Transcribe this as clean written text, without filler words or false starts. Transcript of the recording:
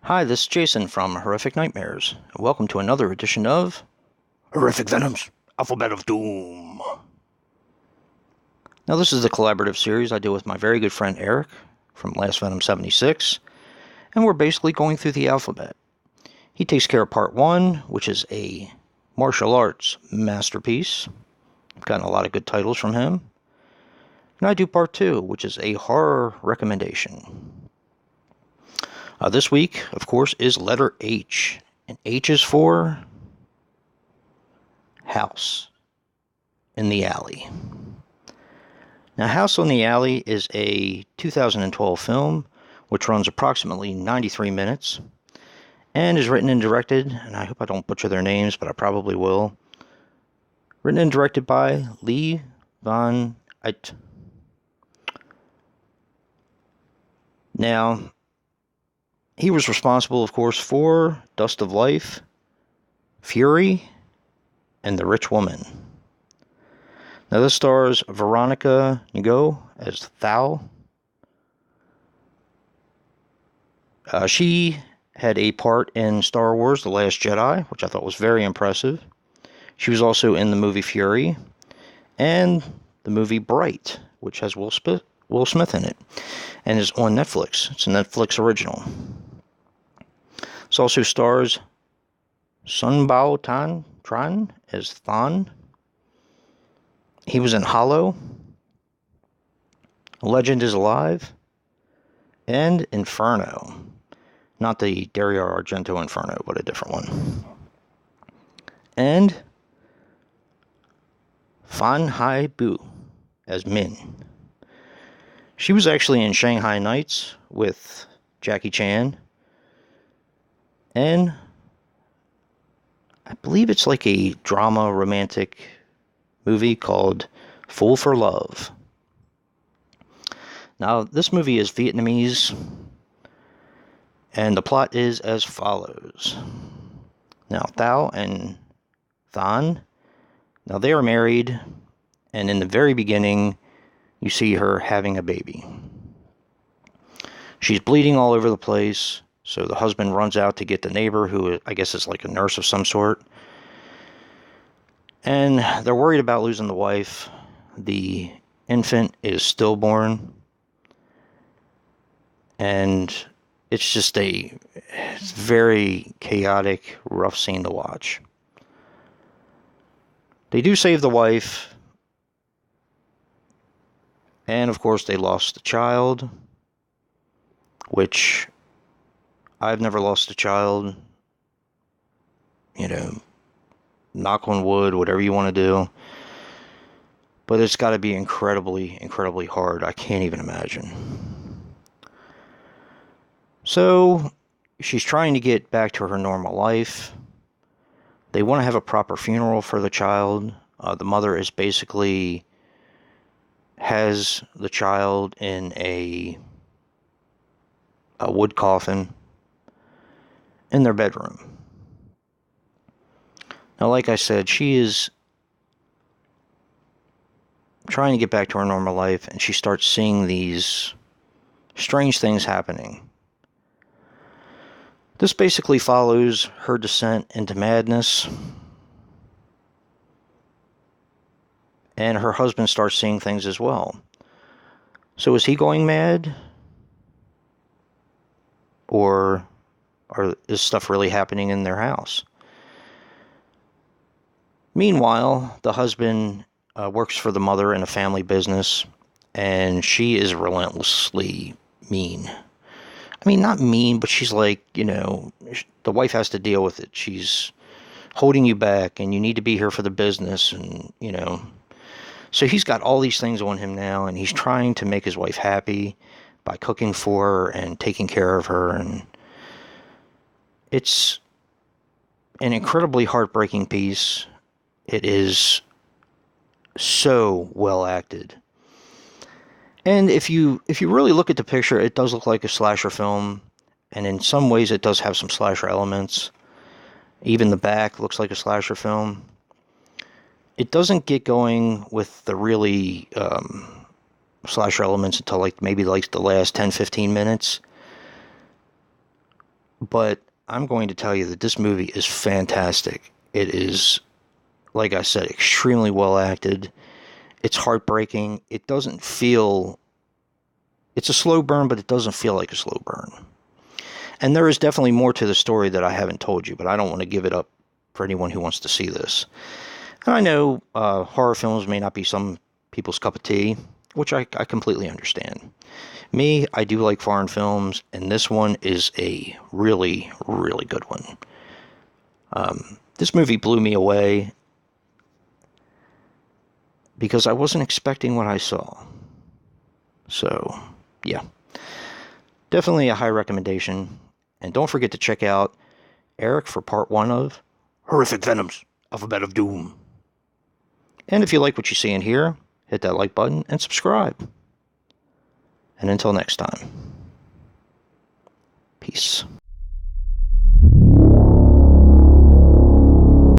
Hi, this is Jason from Horrific Nightmares. Welcome to another edition of Horrific Venoms, Alphabet of Doom. Now, this is the collaborative series I do with my very good friend Eric from Last Venom 76, and we're basically going through the alphabet. He takes care of part 1, which is a martial arts masterpiece. I've gotten a lot of good titles from him. And I do part 2, which is a horror recommendation. This week, of course, is letter H, and H is for House in the Alley. Now, House on the Alley is a 2012 film, which runs approximately 93 minutes, and is written and directed, and I hope I don't butcher their names, but I probably will, written and directed by Lee Van Eyck. Now, he was responsible, of course, for Dust of Life, Fury, and The Rich Woman. Now, this stars Veronica Ngo as Thal. She had a part in Star Wars The Last Jedi, which I thought was very impressive. She was also in the movie Fury and the movie Bright, which has Will Smith in it and is on Netflix. It's a Netflix original. This also stars Sun Bao Tran as Thon. He was in Hollow, Legend is Alive, and Inferno. Not the Dario Argento Inferno, but a different one. And Fan Hai Bu as Min. She was actually in Shanghai Nights with Jackie Chan. And I believe it's like a drama romantic movie called Fool for Love. Now, this movie is Vietnamese, and the plot is as follows. Now, Thao and Than, now they are married, and in the very beginning, you see her having a baby. She's bleeding all over the place. So the husband runs out to get the neighbor, who I guess is like a nurse of some sort. And they're worried about losing the wife. The infant is stillborn. And it's just a very chaotic, rough scene to watch. They do save the wife. And of course they lost the child, which I've never lost a child. You know, knock on wood, whatever you want to do. But it's got to be incredibly, incredibly hard. I can't even imagine. So, she's trying to get back to her normal life. They want to have a proper funeral for the child. The mother is basically has the child in a wood coffin in their bedroom. Now, like I said, she is trying to get back to her normal life, and she starts seeing these strange things happening. This basically follows her descent into madness, and her husband starts seeing things as well. So is he going mad? Or is stuff really happening in their house? Meanwhile, the husband works for the mother in a family business, and she is relentlessly mean. I mean, not mean, but she's like, you know, the wife has to deal with it. She's holding you back, and you need to be here for the business, and, you know. So he's got all these things on him now, and he's trying to make his wife happy by cooking for her and taking care of her, and it's an incredibly heartbreaking piece. It is so well acted. And if you really look at the picture, it does look like a slasher film, and in some ways it does have some slasher elements. Even the back looks like a slasher film. It doesn't get going with the really slasher elements until like maybe like the last 10-15 minutes. But I'm going to tell you that this movie is fantastic. It is, like I said, extremely well acted. It's heartbreaking. It doesn't feel... It's a slow burn, but it doesn't feel like a slow burn. And there is definitely more to the story that I haven't told you, but I don't want to give it up for anyone who wants to see this. And I know horror films may not be some people's cup of tea, which I completely understand. Me, I do like foreign films, and this one is a really, really good one. This movie blew me away because I wasn't expecting what I saw. So, yeah. Definitely a high recommendation. And don't forget to check out Eric for part 1 of Horrific Venoms, Alphabet of Doom. And if you like what you see in here, hit that like button and subscribe. And until next time, peace.